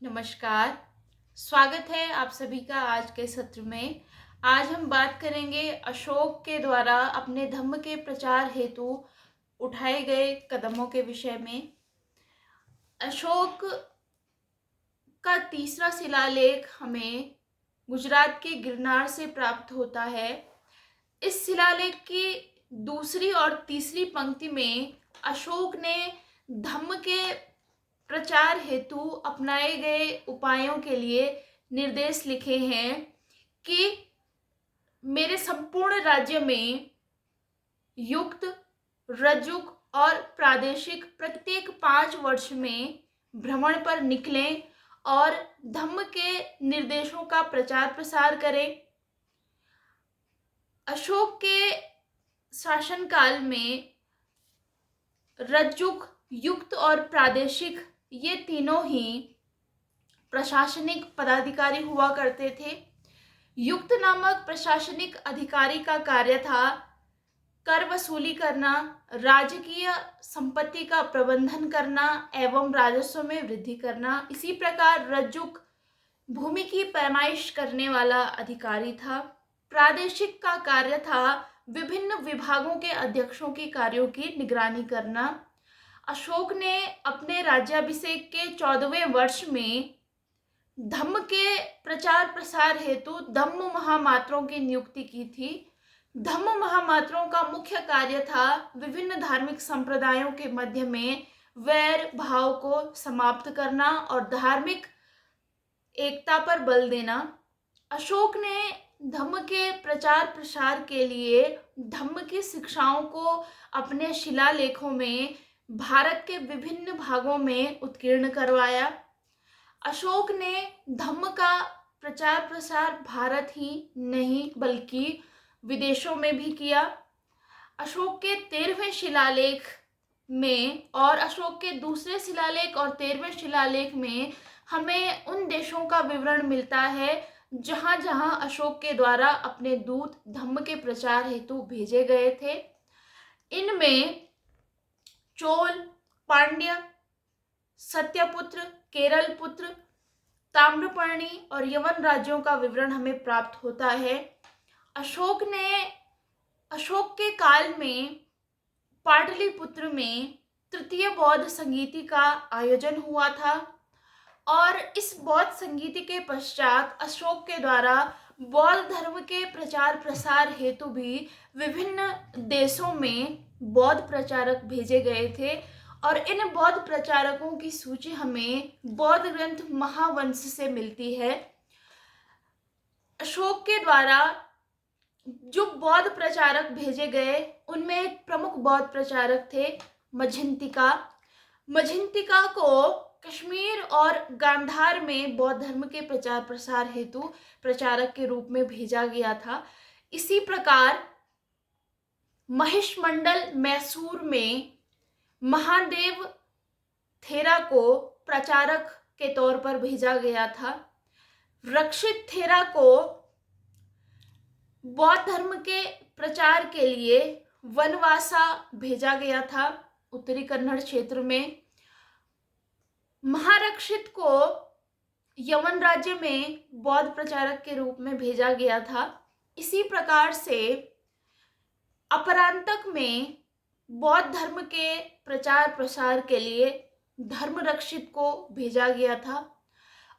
नमस्कार। स्वागत है आप सभी का आज के सत्र में। आज हम बात करेंगे अशोक के द्वारा अपने धम्म के प्रचार हेतु उठाए गए कदमों के विषय में। अशोक का तीसरा शिलालेख हमें गुजरात के गिरनार से प्राप्त होता है। इस शिलालेख की दूसरी और तीसरी पंक्ति में अशोक ने धम्म के प्रचार हेतु अपनाए गए उपायों के लिए निर्देश लिखे हैं कि मेरे संपूर्ण राज्य में युक्त, रजुक और प्रादेशिक प्रत्येक 5 वर्ष में भ्रमण पर निकलें और धम्म के निर्देशों का प्रचार प्रसार करें। अशोक के शासनकाल में रज्जुक, युक्त और प्रादेशिक ये तीनों ही प्रशासनिक पदाधिकारी हुआ करते थे। युक्त नामक प्रशासनिक अधिकारी का कार्य था कर वसूली करना, राजकीय संपत्ति का प्रबंधन करना एवं राजस्व में वृद्धि करना। इसी प्रकार रज्जुक भूमि की पैमाइश करने वाला अधिकारी था। प्रादेशिक का कार्य था विभिन्न विभागों के अध्यक्षों के कार्यों की निगरानी करना। अशोक ने अपने राज्याभिषेक के 14वें वर्ष में धम्म के प्रचार प्रसार हेतु धम्म महामात्रों की नियुक्ति की थी। धम्म महामात्रों का मुख्य कार्य था विभिन्न धार्मिक संप्रदायों के मध्य में वैर भाव को समाप्त करना और धार्मिक एकता पर बल देना। अशोक ने धम्म के प्रचार प्रसार के लिए धम्म की शिक्षाओं को अपने शिलालेखों में भारत के विभिन्न भागों में उत्कीर्ण करवाया। अशोक ने धम्म का प्रचार प्रसार भारत ही नहीं बल्कि विदेशों में भी किया। अशोक के 13वें शिलालेख में और अशोक के दूसरे शिलालेख और 13वें शिलालेख में हमें उन देशों का विवरण मिलता है जहां जहां अशोक के द्वारा अपने दूत धम्म के प्रचार हेतु भेजे गए थे। इनमें चोल, पांड्य, सत्यपुत्र, केरल पुत्र, ताम्रपर्णी और यवन राज्यों का विवरण हमें प्राप्त होता है। अशोक के काल में पाटलिपुत्र में तृतीय बौद्ध संगीति का आयोजन हुआ था और इस बौद्ध संगीति के पश्चात अशोक के द्वारा बौद्ध धर्म के प्रचार प्रसार हेतु भी विभिन्न देशों में बौद्ध प्रचारक भेजे गए थे और इन बौद्ध प्रचारकों की सूची हमें बौद्ध ग्रंथ महावंश से मिलती है। अशोक के द्वारा जो बौद्ध प्रचारक भेजे गए उनमें एक प्रमुख बौद्ध प्रचारक थे मझिंतिका। मझिंतिका को कश्मीर और गांधार में बौद्ध धर्म के प्रचार प्रसार हेतु प्रचारक के रूप में भेजा गया था। इसी प्रकार महिषमंडल मैसूर में महादेव थेरा को प्रचारक के तौर पर भेजा गया था। रक्षित थेरा को बौद्ध धर्म के प्रचार के लिए वनवासा भेजा गया था उत्तरी कन्नड़ क्षेत्र में। महारक्षित को यवन राज्य में बौद्ध प्रचारक के रूप में भेजा गया था। इसी प्रकार से अपरांतक में बौद्ध धर्म के प्रचार प्रसार के लिए धर्मरक्षित को भेजा गया था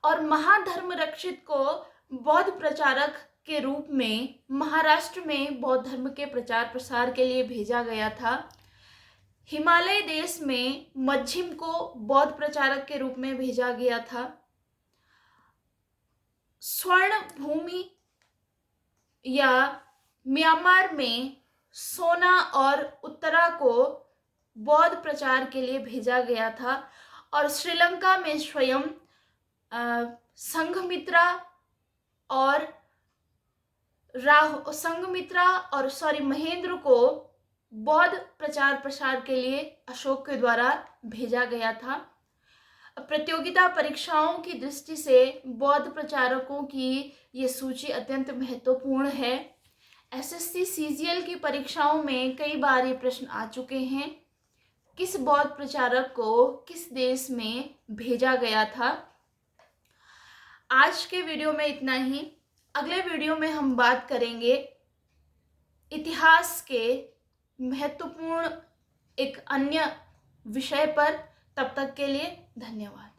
और महाधर्मरक्षित को बौद्ध प्रचारक के रूप में महाराष्ट्र में बौद्ध धर्म के प्रचार प्रसार के लिए भेजा गया था। हिमालय देश में मध्यम को बौद्ध प्रचारक के रूप में भेजा गया था। स्वर्ण भूमि या म्यांमार में सोना और उत्तरा को बौद्ध प्रचार के लिए भेजा गया था और श्रीलंका में स्वयं संघमित्रा और महेंद्र को बौद्ध प्रचार प्रसार के लिए अशोक के द्वारा भेजा गया था। प्रतियोगिता परीक्षाओं की दृष्टि से बौद्ध प्रचारकों की ये सूची अत्यंत महत्वपूर्ण है। एसएससी सीजीएल की परीक्षाओं में कई बार ये प्रश्न आ चुके हैं। किस बौद्ध प्रचारक को किस देश में भेजा गया था? आज के वीडियो में इतना ही। अगले वीडियो में हम बात करेंगे इतिहास के महत्वपूर्ण एक अन्य विषय पर। तब तक के लिए धन्यवाद।